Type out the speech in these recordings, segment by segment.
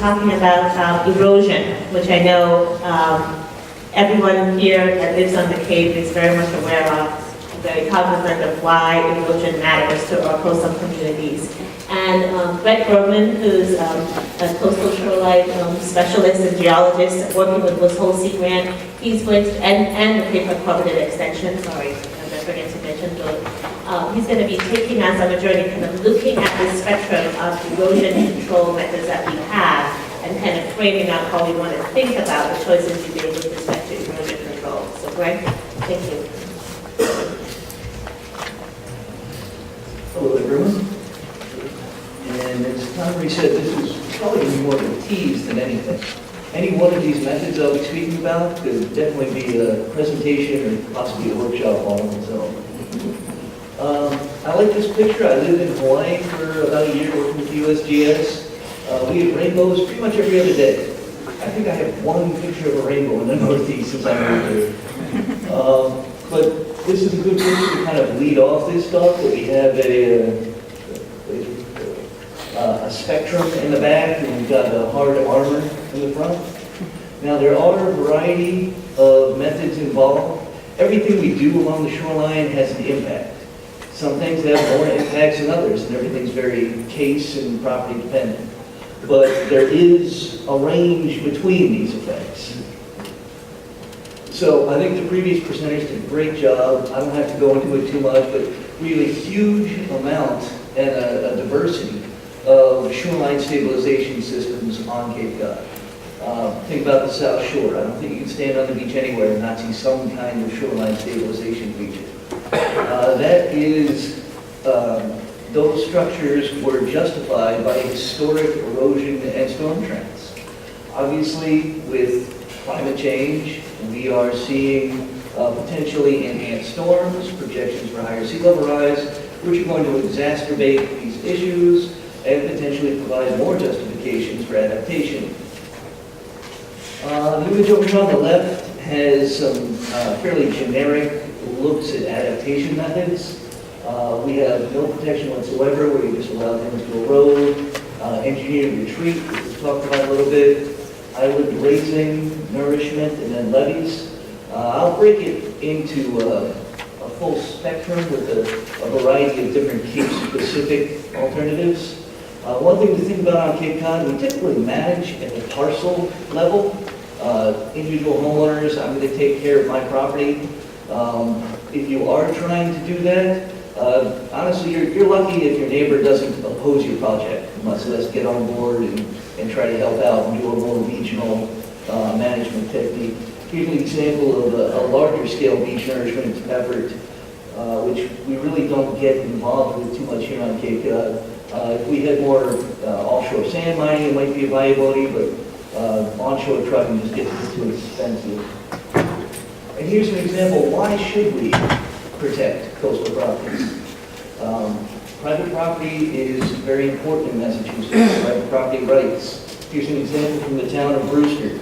talking about erosion, which I know everyone here that lives on the Cape is very much aware of, very cognizant of why erosion matters to our coastal communities. And Berman, who's a coastal shoreline specialist and geologist working with this whole sea grant, he's going to, and the Cape Cooperative Extension, sorry, I forget to mention those. He's going to be taking us on a journey, kind of looking at the spectrum of erosion control methods that we have, and kind of framing out how we want to think about the choices we made with respect to erosion control. So, Greg, thank you. Hello, everyone. And as Connery said, this is probably going to be more of a tease than anything. Any one of these methods I'll be speaking about could definitely be a presentation or possibly a workshop all on its own. I like this picture. I lived in Hawaii for about a year working with USGS. We had rainbows pretty much every other day. I think I have one picture of a rainbow in the Northeast since I moved here. But this is a good picture to kind of lead off this talk, that we have a spectrum in the back, and we've got a hard armor in the front. Now, there are a variety of methods involved. Everything we do along the shoreline has an impact. Some things have more impacts than others, and everything's very case and property dependent. But there is a range between these effects. So I think the previous presenters did a great job. I don't have to go into it too much, but really a huge amount and a diversity of shoreline stabilization systems on Cape Cod. Think about the South Shore. I don't think you can stand on the beach anywhere and not see some kind of shoreline stabilization feature. Those structures were justified by historic erosion and storm trends. Obviously, with climate change, we are seeing potentially enhanced storms, projections for higher sea level rise, which are going to exacerbate these issues and potentially provide more justifications for adaptation. The image over here on the left has some fairly generic looks at adaptation methods. We have no protection whatsoever, where you just allow things to erode, engineered retreat, which we've talked about a little bit, island raising, nourishment, and then levees. I'll break it into a full spectrum with a variety of different Cape-specific alternatives. One thing to think about on Cape Cod, we typically manage at the parcel level. Individual homeowners, I'm going to take care of my property. If you are trying to do that, honestly, you're lucky if your neighbor doesn't oppose your project, much less get on board and try to help out and do a more regional management technique. Here's an example of a larger scale beach nourishment effort, which we really don't get involved with too much here on Cape Cod. If we had more offshore sand mining, it might be a viability, but onshore trucking just gets too expensive. And here's an example, why should we protect coastal properties? Private property is very important in Massachusetts, private property rights. Here's an example from the town of Brewster.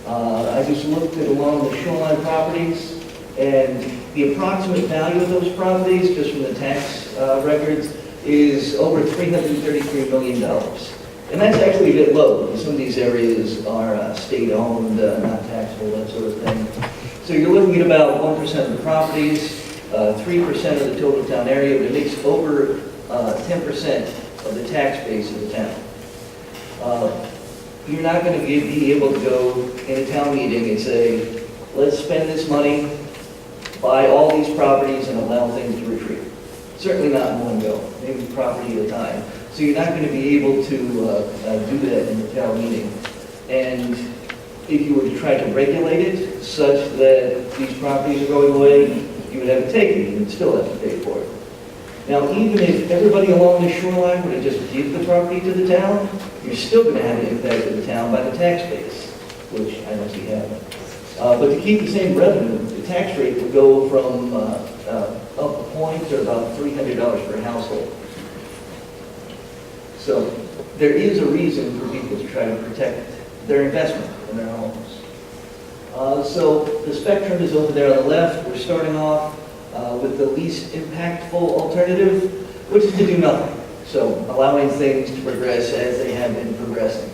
I just looked at along the shoreline properties, and the approximate value of those properties, just from the tax records, is over $333 million. And that's actually a bit low. Some of these areas are state-owned, not taxable, that sort of thing. So you're looking at about 1% of the properties, 3% of the total town area, but it makes over 10% of the tax base of the town. You're not going to be able to go in a town meeting and say, let's spend this money, buy all these properties, and allow things to retreat. Certainly not in one go, maybe property at a time. So you're not going to be able to do that in the town meeting. And if you were to try to regulate it such that these properties are going away, you would have to take it, you would still have to pay for it. Now, even if everybody along the shoreline were to just give the property to the town, you're still going to have an impact to the town by the tax base, which I don't see happening. But to keep the same revenue, the tax rate would go from up a point to about $300 per household. So there is a reason for people to try to protect their investment in their homes. So the spectrum is over there on the left. We're starting off with the least impactful alternative, which is to do nothing. So allowing things to progress as they have been progressing.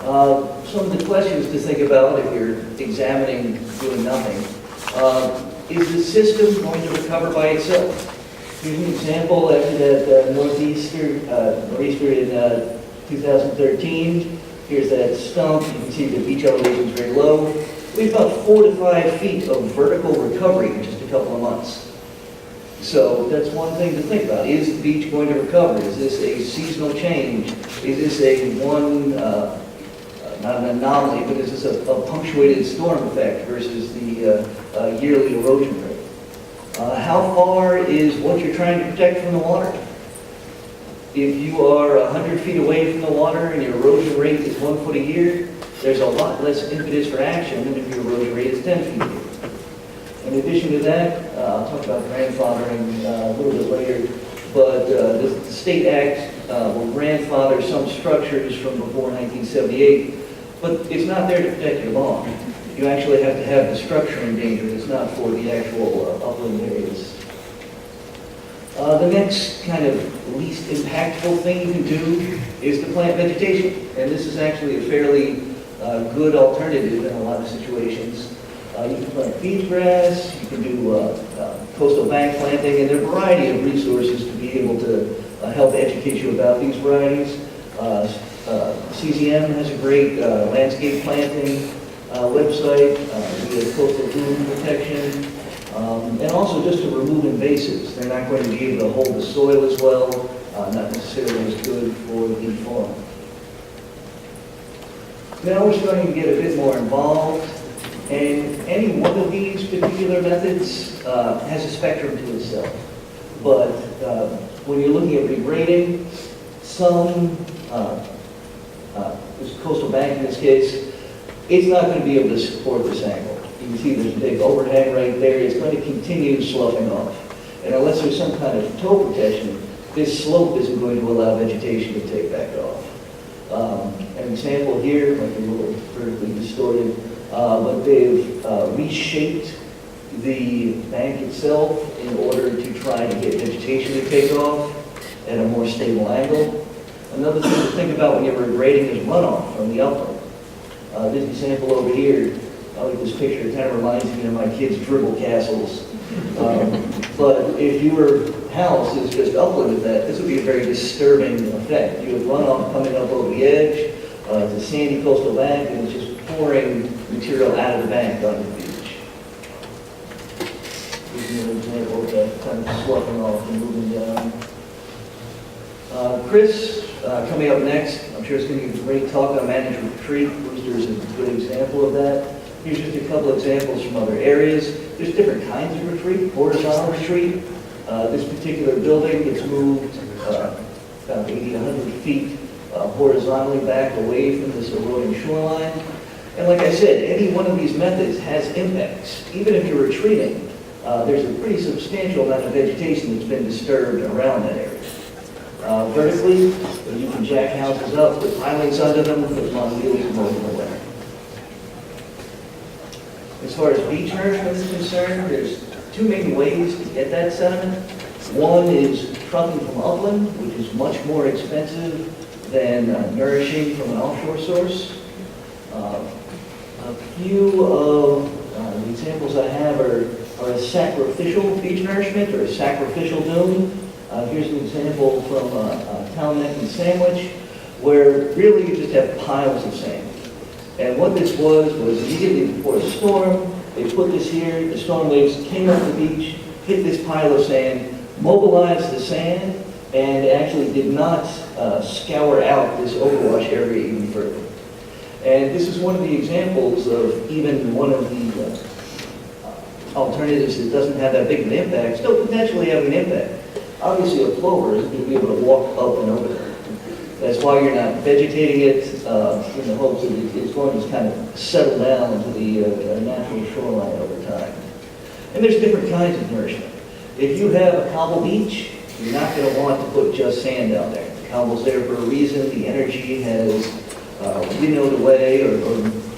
Some of the questions to think about if you're examining doing nothing. Is the system going to recover by itself? Here's an example after that nor'easter in 2013. Here's that stump. You can see the beach elevation is very low. We have about 4 to 5 feet of vertical recovery in just a couple of months. So that's one thing to think about. Is the beach going to recover? Is this a seasonal change? Is this not an anomaly, but is this a punctuated storm effect versus the yearly erosion rate? How far is what you're trying to protect from the water? If you are 100 feet away from the water and your erosion rate is 1 foot a year, there's a lot less impetus for action than if your erosion rate is 10 feet a year. In addition to that, I'll talk about grandfathering a little bit later, but the state act will grandfather some structures from before 1978, but it's not there to protect your lawn. You actually have to have the structure endangered. It's not for the actual upland areas. The next kind of least impactful thing you can do is to plant vegetation. And this is actually a fairly good alternative in a lot of situations. You can plant beach grass, you can do coastal bank planting, and there are a variety of resources to be able to help educate you about these varieties. CZM has a great landscape planting website. We have coastal boom protection, and also just to remove invasives. They're not going to be able to hold the soil as well, not necessarily as good for the farm. Now we're starting to get a bit more involved, and any one of these particular methods has a spectrum to itself. But when you're looking at regrading, some, this coastal bank in this case, it's not going to be able to support this angle. You can see there's a big overhang right there. It's going to continue sloughing off. And unless there's some kind of toe protection, this slope isn't going to allow vegetation to take back off. An example here, might be a little vertically distorted, but they've reshaped the bank itself in order to try to get vegetation to take off at a more stable angle. Another thing to think about when you're regrading is runoff from the upland. This example over here, I like this picture, it kind of reminds me of my kids' dribble castles. But if your house is just upland of that, this would be a very disturbing effect. You have runoff coming up over the edge, it's a sandy coastal bank, and it's just pouring material out of the bank onto the beach. Here's another example of that kind of sloughing off and moving down. Chris, coming up next, I'm sure it's going to give a great talk on managed retreat. Brewster is a good example of that. Here's just a couple examples from other areas. There's different kinds of retreat. Horizontal retreat. This particular building gets moved about 80 to 100 feet horizontally back away from this eroding shoreline. And like I said, any one of these methods has impacts. Even if you're retreating, there's a pretty substantial amount of vegetation that's been disturbed around that area. Vertically, you can jack houses up, put pilings under them, put them on wheels and move them away. As far as beach nourishment is concerned, there's two main ways to get that sediment. One is trucking from upland, which is much more expensive than nourishing from an offshore source. A few of the examples I have are a sacrificial beach nourishment or a sacrificial dune. Here's an example from Town Neck and Sandwich, where really you just have piles of sand. And what this was immediately before a storm, they put this here, the storm waves came up the beach, hit this pile of sand, mobilized the sand, and actually did not scour out this overwash area even further. And this is one of the examples of even one of the alternatives that doesn't have that big of an impact, still potentially having an impact. Obviously, a plover is going to be able to walk up and over there. That's why you're not vegetating it in the hopes that it's going to kind of settle down into the natural shoreline over time. And there's different kinds of nourishment. If you have a cobble beach, you're not going to want to put just sand down there. The cobble's there for a reason. The energy has winnowed away or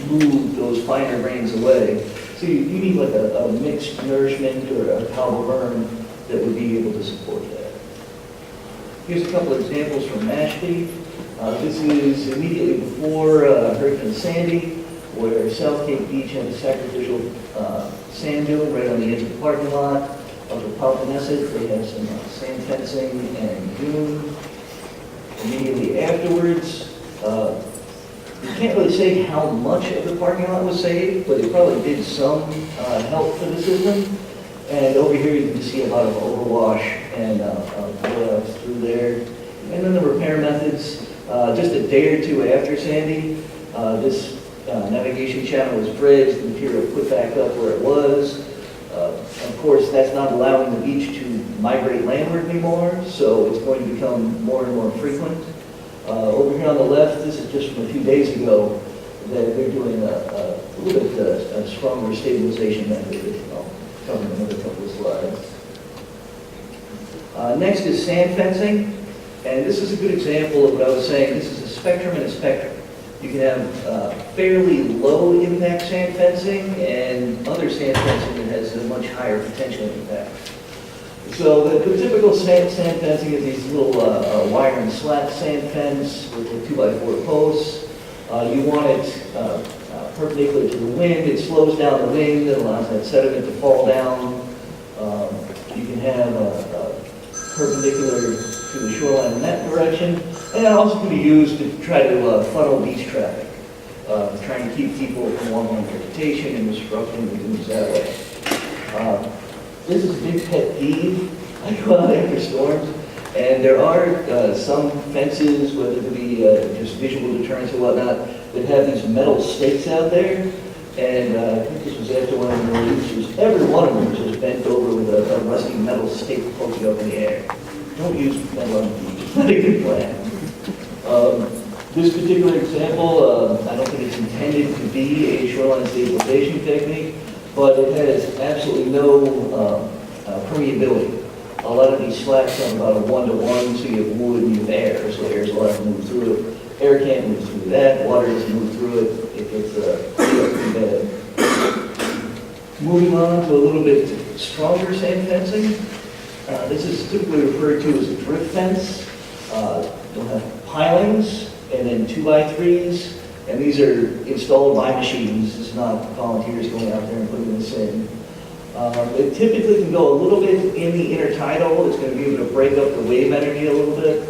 moved those finer grains away. So you need like a mixed nourishment or a cobble berm that would be able to support that. Here's a couple of examples from Mashpee. This is immediately before Hurricane Sandy, where South Cape Beach had a sacrificial sand dune right on the edge of the parking lot of the Papanesset. They had some sand fencing and dune. Immediately afterwards, you can't really say how much of the parking lot was saved, but it probably did some help for the system. And over here you can see a lot of overwash and blowouts through there. And then the repair methods, just a day or two after Sandy, this navigation channel was dredged, the material put back up where it was. Of course, that's not allowing the beach to migrate landward anymore, so it's going to become more and more frequent. Over here on the left, this is just from a few days ago, that they're doing a little bit stronger stabilization method. I'll cover in another couple of slides. Next is sand fencing, and this is a good example of what I was saying. This is a spectrum and a spectrum. You can have fairly low impact sand fencing and other sand fencing that has a much higher potential impact. So the typical sand fencing is these little wire and slat sand fence with a 2x4 posts. You want it perpendicular to the wind. It slows down the wind. It allows that sediment to fall down. You can have perpendicular to the shoreline in that direction. And it also can be used to try to funnel beach traffic, trying to keep people from walking on vegetation and disrupting the dunes that way. This is a big pet peeve. I go out after storms, and there are some fences, whether it be just visual deterrents or whatnot, that have these metal stakes out there. And I think this was after one of the releases. Every one of them was just bent over with a rusty metal stake poking up in the air. Don't use metal on the beach. It's not a good plan. This particular example, I don't think it's intended to be a shoreline stabilization technique, but it has absolutely no permeability. A lot of these slats have about a 1-to-1, so you have wood and you have air, so air is allowed to move through it. Air can't move through that, water doesn't move through it. It gets pretty bad. Moving on to a little bit stronger sand fencing. This is typically referred to as a drift fence. You'll have pilings and then 2x3s, and these are installed by machines. This is not volunteers going out there and putting this in. It typically can go a little bit in the intertidal. It's going to be able to break up the wave energy a little bit.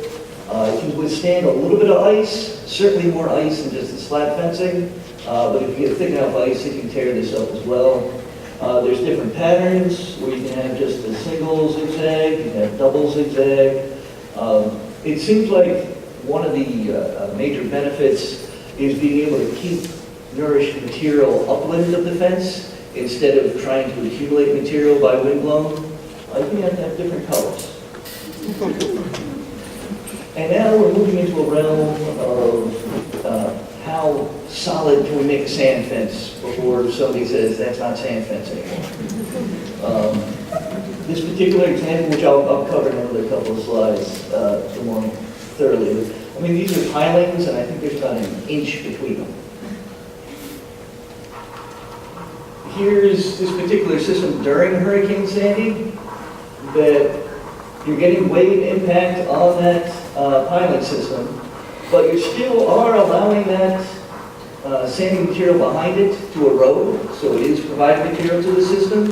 It can withstand a little bit of ice, certainly more ice than just the slat fencing, but if you get thick enough ice, it can tear this up as well. There's different patterns where you can have just a single zigzag, you can have double zigzag. It seems like one of the major benefits is being able to keep nourished material upwind of the fence instead of trying to accumulate material by wind blown. You can have different colors. And now we're moving into a realm of how solid can we make a sand fence before somebody says that's not sand fence anymore. This particular example, which I'll cover in another couple of slides more thoroughly. I mean, these are pilings, and I think there's about an inch between them. Here's this particular system during Hurricane Sandy, that you're getting wave impact on that piling system, but you still are allowing that sandy material behind it to erode, so it is providing material to the system.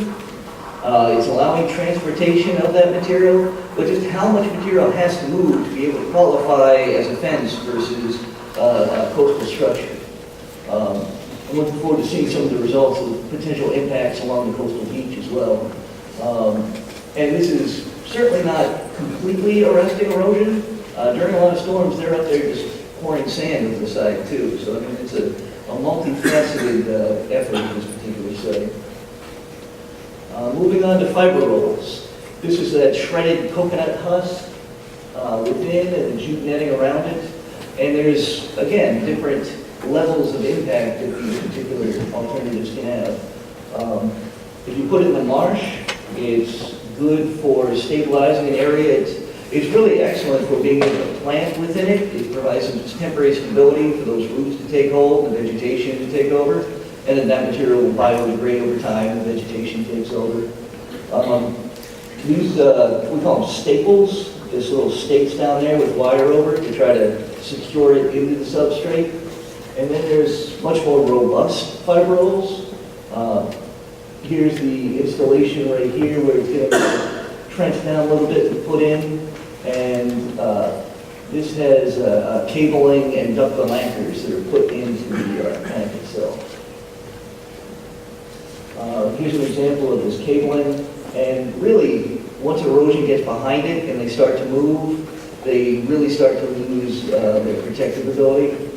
It's allowing transportation of that material, but just how much material has to move to be able to qualify as a fence versus a coastal structure. I'm looking forward to seeing some of the results of potential impacts along the coastal beach as well. And this is certainly not completely arresting erosion. During a lot of storms, they're up there just pouring sand over the side too. So I mean, it's a multifaceted effort in this particular site. Moving on to fiber rolls. This is that shredded coconut husk within and the jute netting around it. And there's, again, different levels of impact that these particular alternatives can have. If you put it in the marsh, it's good for stabilizing an area. It's really excellent for being able to plant within it. It provides some temporary stability for those roots to take hold, the vegetation to take over, and then that material will biodegrade over time, the vegetation takes over. These, we call them staples, There's little stakes down there with wire over it to try to secure it into the substrate. And then there's much more robust fiber rolls. Here's the installation right here where it's going to trench down a little bit and put in. And this has cabling and ductile anchors that are put into the tank itself. Here's an example of this cabling. And really, once erosion gets behind it and they start to move, they really start to lose their protective ability.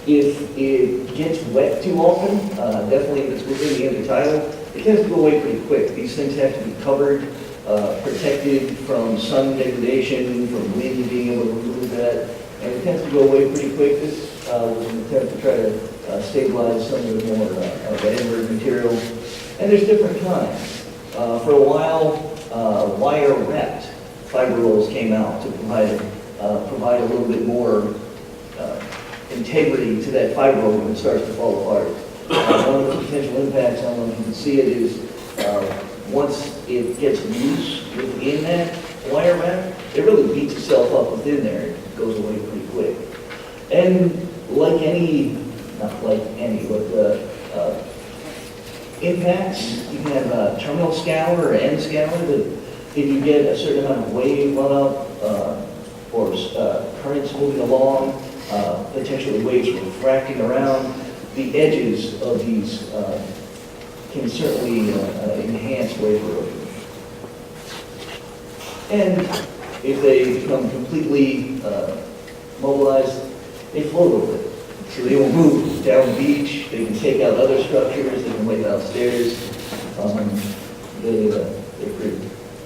If it gets wet too often, definitely if it's within the intertidal, it tends to go away pretty quick. These things have to be covered, protected from sun degradation, from wind being able to remove that, and it tends to go away pretty quick. This was an attempt to try to stabilize some of the more invert material. And there's different kinds. For a while, wire-wrapped fiber rolls came out to provide a little bit more integrity to that fiber roll when it starts to fall apart. One of the potential impacts, I don't know if you can see it, is once it gets loose within that wire wrap, it really beats itself up within there. It goes away pretty quick. And like any, not like any, but impacts, you can have a terminal scour or end scour that if you get a certain amount of wave run up or currents moving along, potentially waves refracting around, the edges of these can certainly enhance wave erosion. And if they become completely mobilized, they float over it. So they will move down the beach, they can take out other structures, they can wave out stairs. They're pretty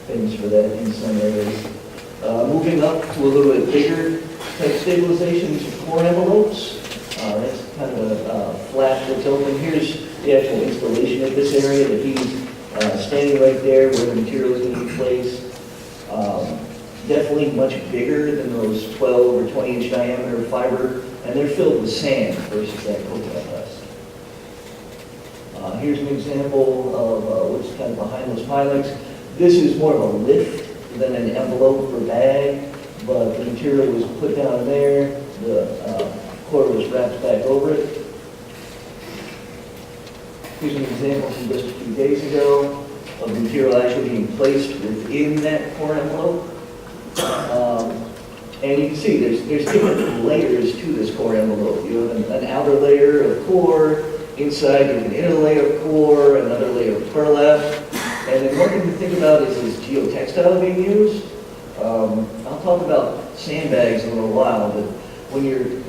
famous for that in some areas. Moving up to a little bit bigger type stabilization, these are core envelopes. That's kind of a flap that's open. Here's the actual installation of this area that he's standing right there where the material is going to be placed. Definitely much bigger than those 12 or 20 inch diameter fiber, and they're filled with sand versus that coconut dust. Here's an example of what's kind of behind those pilings. This is more of a lift than an envelope or bag, but the material was put down there, the core was wrapped back over it. Here's an example from just a few days ago of the material actually being placed within that core envelope. And you can see there's different layers to this core envelope. You have an outer layer of core, inside you have an inner layer of core, another layer of burlap. And then one thing to think about is geotextile being used. I'll talk about sandbags in a little while, but when you're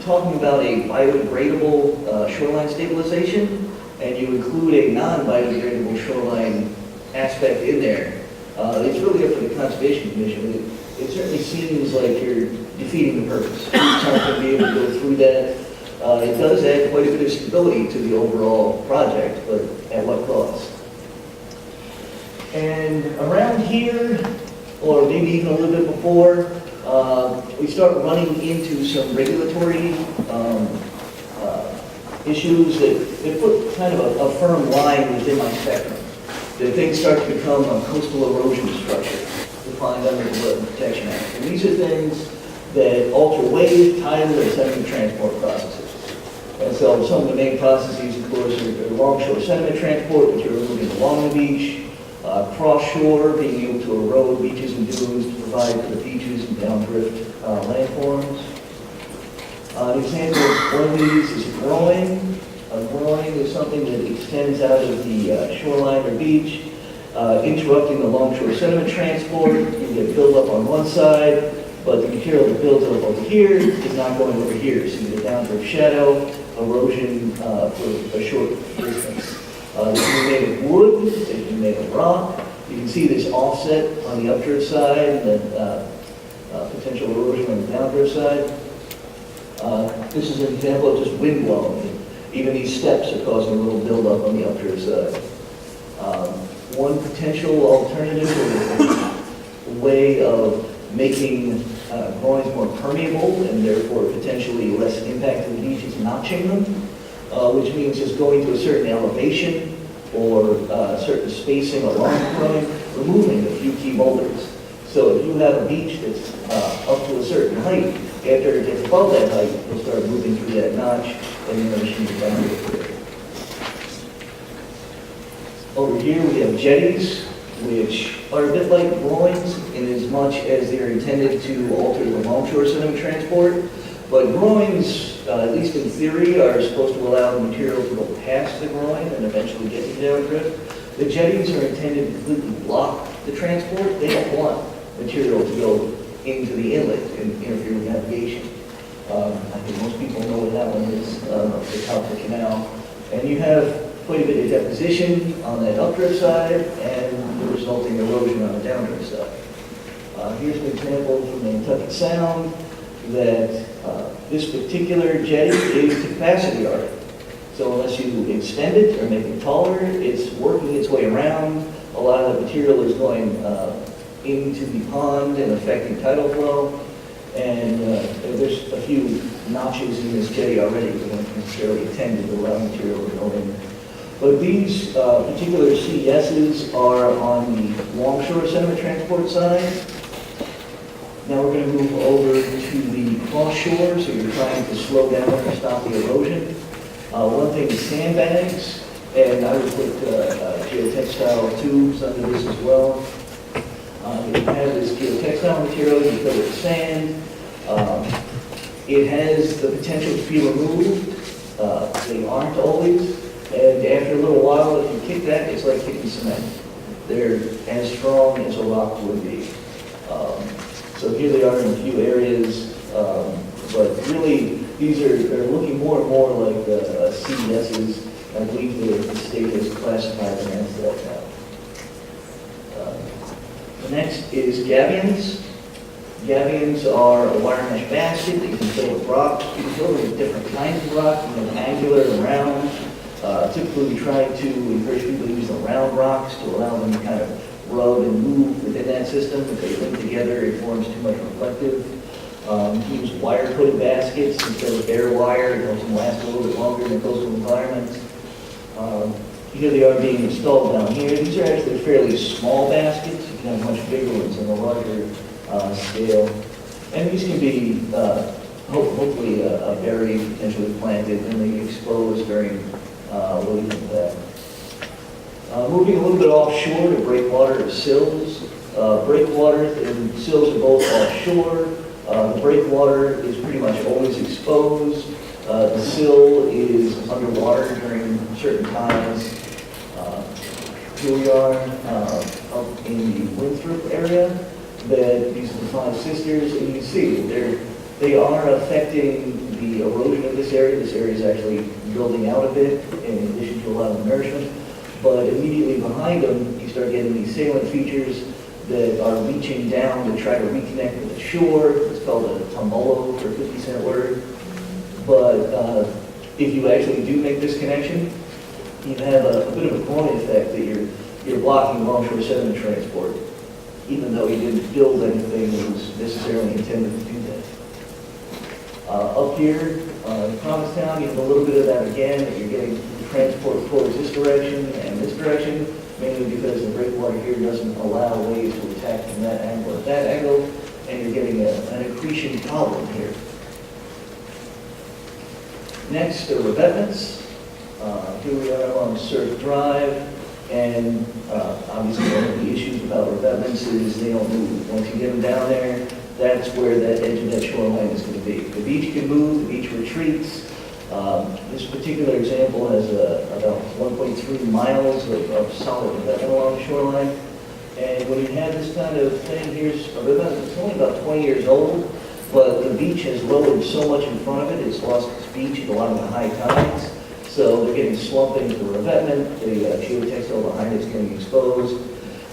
talking about a biodegradable shoreline stabilization, and you include a non-biodegradable shoreline aspect in there, it's really up to the Conservation Commission. It certainly seems like you're defeating the purpose. You're not going to be able to go through that. It does add quite a bit of stability to the overall project, but at what cost? And around here, or maybe even a little bit before, we start running into some regulatory issues that put kind of a firm line within my spectrum. That things start to become a coastal erosion structure defined under the Wetland Protection Act. And these are things that alter wave, tidal, and sediment transport processes. And so some of the main processes, of course, are longshore sediment transport, which are moving along the beach, cross-shore, being able to erode beaches and dunes to provide for the beaches and downdrift landforms. An example of one of these is a groin. A groin is something that extends out of the shoreline or beach, interrupting the longshore sediment transport. You get buildup on one side, but the material that builds up over here is not going over here. So you get downdrift shadow, erosion for a short distance. This can be made of wood, it can be made of rock. You can see this offset on the updrift side and then potential erosion on the downdrift side. This is an example of just wind blowing. Even these steps are causing a little buildup on the updrift side. One potential alternative or way of making groins more permeable and therefore potentially less impact to the beach is notching them, which means just going to a certain elevation or certain spacing along the groin, removing a few key boulders. So if you have a beach that's up to a certain height, after it gets above that height, you'll start moving through that notch, and then the machine is down there. Over here, we have jetties, which are a bit like groins in as much as they're intended to alter the longshore sediment transport. But groins, at least in theory, are supposed to allow the material to go past the groin and eventually get into downdrift. The jetties are intended to completely block the transport. They don't want material to go into the inlet and interfere with navigation. I think most people know what that one is, the Cooperative Canal. And you have quite a bit of deposition on that updrift side and the resulting erosion on the downdrift side. Here's an example from the Kentucky Sound that this particular jetty is to capacity already. So unless you extend it or make it taller, it's working its way around. A lot of the material is going into the pond and affecting tidal flow. And there's a few notches in this jetty already that weren't necessarily intended to allow material to go in. But these particular CESs are on the longshore sediment transport side. Now we're going to move over to the cross shore, so you're trying to slow down or stop the erosion. One thing is sandbags, and I would put geotextile tubes under this as well. You have this geotextile material, you fill it with sand. It has the potential to be removed. They aren't always. And after a little while, if you kick that, it's like kicking cement. They're as strong as a rock would be. So here they are in a few areas, but really they're looking more and more like CESs. I believe the state has classified them as that now. The next is gabions. Gabions are a wire mesh basket that you can fill with rocks. You can fill them with different kinds of rocks, angular and round. Typically, we try to encourage people to use the round rocks to allow them to kind of rub and move within that system. If they link together, it forms too much reflective. Use wire-coated baskets instead of bare wire. It helps them last a little bit longer in the coastal environment. Here they are being installed down here. These are actually fairly small baskets. You can have much bigger ones on a larger scale. And these can be hopefully buried, potentially planted, and they exposed during loading of that. Moving a little bit offshore to breakwater sills. Breakwater and sills are both offshore. The breakwater is pretty much always exposed. The sill is underwater during certain times. Here we are up in the Winthrop area. These are the Five Sisters, and you can see they are affecting the erosion of this area. This area is actually building out a bit in addition to a lot of nourishment. But immediately behind them, you start getting these salient features that are reaching down to try to reconnect with the shore. It's called a tumullo for a 50-cent word. But if you actually do make this connection, you have a bit of a groin effect that you're blocking longshore sediment transport, even though you didn't build anything that was necessarily intended to do that. Up here in Provincetown, you have a little bit of that again, that you're getting transport towards this direction and this direction, mainly because the breakwater here doesn't allow waves to attack from that angle or that angle, and you're getting an accretion problem here. Next are revetments. Here we are on Surf Drive, and obviously one of the issues about revetments is they don't move. Once you get them down there, that's where that edge of that shoreline is going to be. The beach can move, the beach retreats. This particular example has about 1.3 miles of solid revetment along the shoreline. And when you have this kind of thing, here's a revetment. It's only about 20 years old, but the beach has lowered so much in front of it, it's lost its beach at a lot of the high tides. So they're getting slumped into the revetment, the geotextile behind it's getting exposed.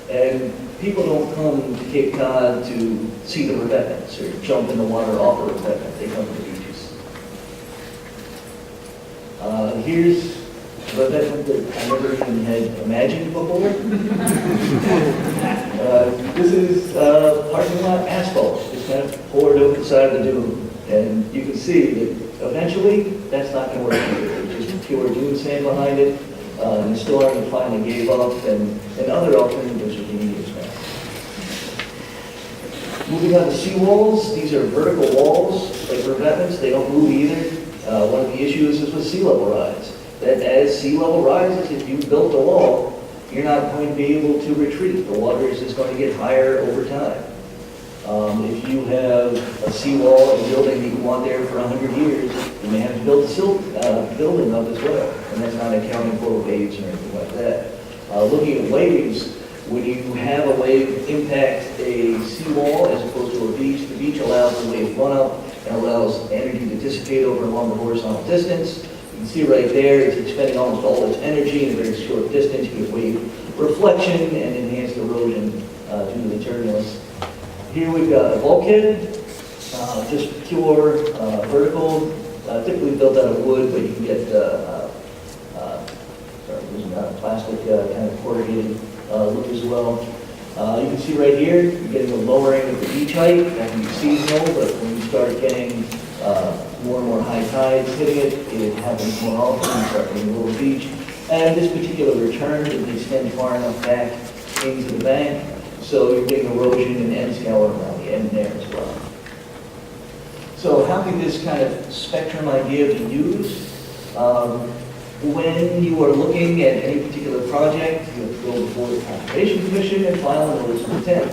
And people don't come to Cape Cod to see the revetments or jump in the water off a revetment. They come to the beaches. Here's a revetment that I never even had imagined before. This is parking lot asphalt. Just kind of poured over the side of the dune. And you can see that eventually that's not going to work either. There's just pure dune sand behind it. The storm finally gave up, and other alternatives are being used now. Moving on to seawalls, these are vertical walls, like revetments, they don't move either. One of the issues is with sea level rise. That as sea level rises, if you built a wall, you're not going to be able to retreat. The water is just going to get higher over time. If you have a seawall and a building that you want there for 100 years, you may have to build a building up as well, and that's not accounting for waves or anything like that. Looking at waves, when you have a wave impact a seawall as opposed to a beach, the beach allows the wave run-up and allows energy to dissipate over a longer horizontal distance. You can see right there, it's expending almost all its energy in a very short distance. You get wave reflection and enhanced erosion due to the turbulence. Here we've got a bulkhead, just pure vertical, typically built out of wood, but you can get plastic kind of corrugated look as well. You can see right here, you're getting a lowering of the beach height. That can be seasonal, but when you start getting more and more high tides hitting it, it happens more often. You start getting a little beach. And this particular return didn't extend far enough back into the bank, so you're getting erosion and end scour around the end there as well. So how can this kind of spectrum idea be used? When you are looking at any particular project, you have to go before the Conservation Commission and file a notice of intent.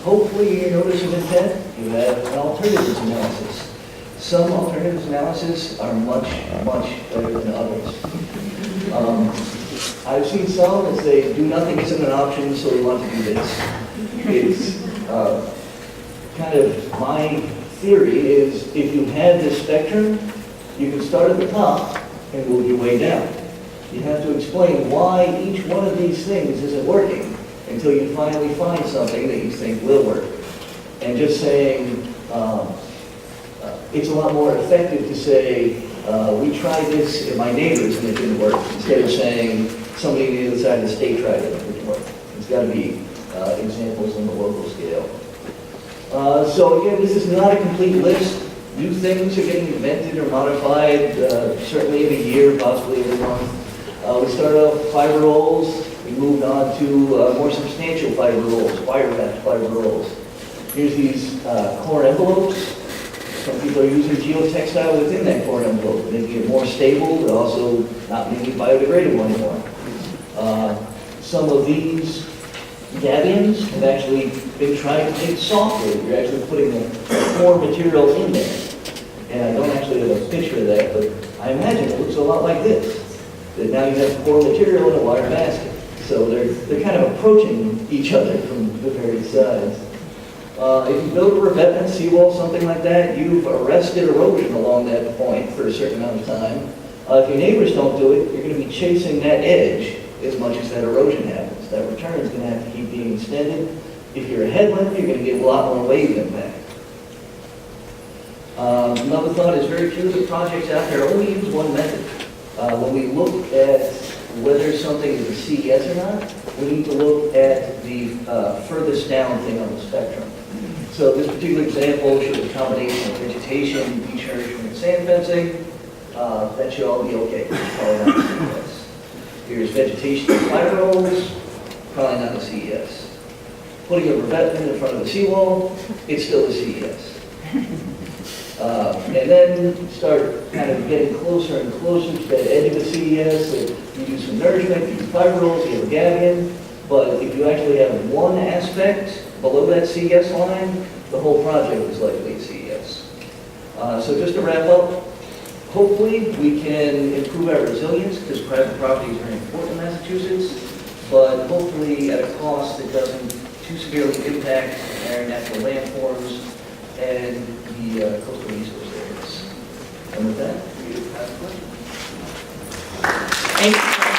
Hopefully, in your notice of intent, you have an alternatives analysis. Some alternatives analysis are much, much better than others. I've seen some that say, do nothing isn't an option, so we want to do this. It's kind of my theory is if you have this spectrum, you can start at the top and move your way down. You have to explain why each one of these things isn't working until you finally find something that you think will work. And just saying, it's a lot more effective to say, we tried this at my neighbor's and it didn't work, instead of saying somebody on the other side of the state tried it and it didn't work. It's got to be examples on the local scale. So again, this is not a complete list. New things are getting invented or modified, certainly every year, possibly every month. We started off with fiber rolls. We moved on to more substantial fiber rolls, wire-wrapped fiber rolls. Here's these core envelopes. Some people are using geotextile within that core envelope, making it more stable, but also not making it biodegradable anymore. Some of these gabions have actually been trying to make softer. You're actually putting the core material in there. And I don't actually have a picture of that, but I imagine it looks a lot like this. That now you have core material in a wire basket. So they're kind of approaching each other from the various sides. If you build a revetment, seawall, something like that, you've arrested erosion along that point for a certain amount of time. If your neighbors don't do it, you're going to be chasing that edge as much as that erosion happens. That return is going to have to keep being extended. If you're a headland, you're going to get a lot more wave impact. Another thought is very few of the projects out there only use one method. When we look at whether something is a CES or not, we need to look at the furthest down thing on the spectrum. So this particular example shows a combination of vegetation, beach nourishment, and sand fencing. That should all be okay. It's probably not a CES. Here's vegetation and fiber rolls, probably not a CES. Putting a revetment in front of the seawall, it's still a CES. And then start kind of getting closer and closer to that edge of the CES. So you do some nourishment, you use fiber rolls, you have a gabion. But if you actually have one aspect below that CES line, the whole project is likely a CES. So just to wrap up, hopefully we can improve our resilience because private property is very important in Massachusetts, but hopefully at a cost that doesn't too severely impact our natural landforms and the coastal resource areas. And with that, we have a question. Thank you.